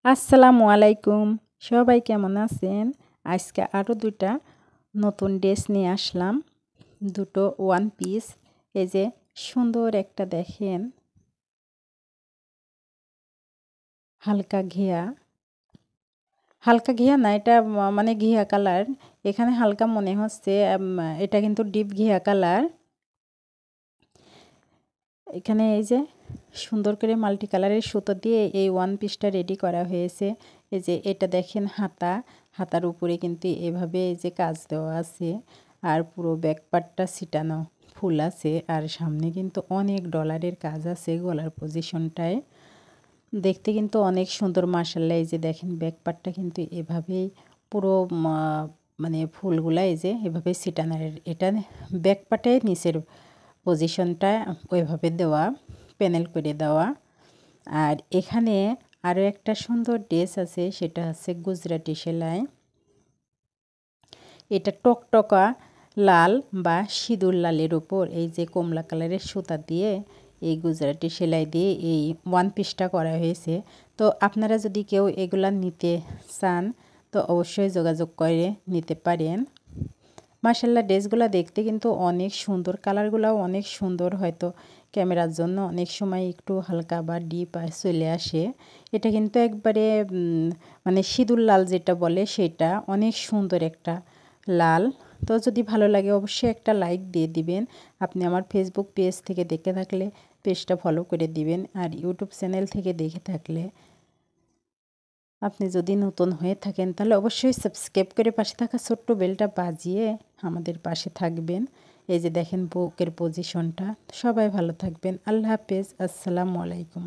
আসসালামু আলাইকুম। সবাই কেমন আছেন? আজকে আরও ২টা নতুন ড্রেস নিয়ে আসলাম। দুটো ওয়ান পিস। এই যে সুন্দর একটা দেখেন, হালকা ঘিয়া। হালকা ঘিয়া না, এটা মানে ঘিয়া কালার। এখানে হালকা মনে হচ্ছে, এটা কিন্তু ডিপ ঘিয়া কালার। এখানে এই যে সুন্দর করে মাল্টি কালারের সুতো দিয়ে এই ওয়ান পিসটা রেডি করা হয়েছে। এই যে এটা দেখেন হাতার উপরে কিন্তু এভাবে এই যে কাজ দেওয়া আছে, আর পুরো ব্যাক পার্টটা ছিটানো ফুল আছে, আর সামনে কিন্তু অনেক ডলারের কাজ আছে গলার পজিশনটায়। দেখতে কিন্তু অনেক সুন্দর মাশাআল্লাহ। এই যে দেখেন ব্যাক পার্টটা কিন্তু এভাবেই পুরো মানে ফুলগুলা এই যে এভাবে ছিটানোর, এটা ব্যাক পার্টে নিচের পজিশনটা ওইভাবে দেওয়া, প্যানেল করে দেওয়া। আর এখানে আরও একটা সুন্দর ড্রেস আছে, সেটা হচ্ছে গুজরাটি সেলাই। এটা টকটকা লাল বা সিঁদুর লালের উপর এই যে কমলা কালারের সুতা দিয়ে এই গুজরাটি সেলাই দিয়ে এই ওয়ান পিসটা করা হয়েছে। তো আপনারা যদি কেউ এগুলা নিতে চান তো অবশ্যই যোগাযোগ করে নিতে পারেন। মাশাআল্লাহ, ড্রেসগুলো দেখতে কিন্তু অনেক সুন্দর, কালারগুলোও অনেক সুন্দর। হয়তো ক্যামেরার জন্য অনেক সময় একটু হালকা বা ডিপ চলে আসে। এটা কিন্তু একবারে মানে সিঁদুর লাল যেটা বলে সেটা, অনেক সুন্দর একটা লাল। তো যদি ভালো লাগে অবশ্যই একটা লাইক দিয়ে দিবেন। আপনি আমার ফেসবুক পেজ থেকে দেখে থাকলে পেজটা ফলো করে দিবেন, আর ইউটিউব চ্যানেল থেকে দেখে থাকলে আপনি যদি নতুন হয়ে থাকেন তাহলে অবশ্যই সাবস্ক্রাইব করে পাশে থাকা ছোট্ট বেলটা বাজিয়ে আমাদের পাশে থাকবেন। এই যে দেখেন বুকের পজিশনটা। সবাই ভালো থাকবেন। আল্লাহ হাফেজ। আসসালামু আলাইকুম।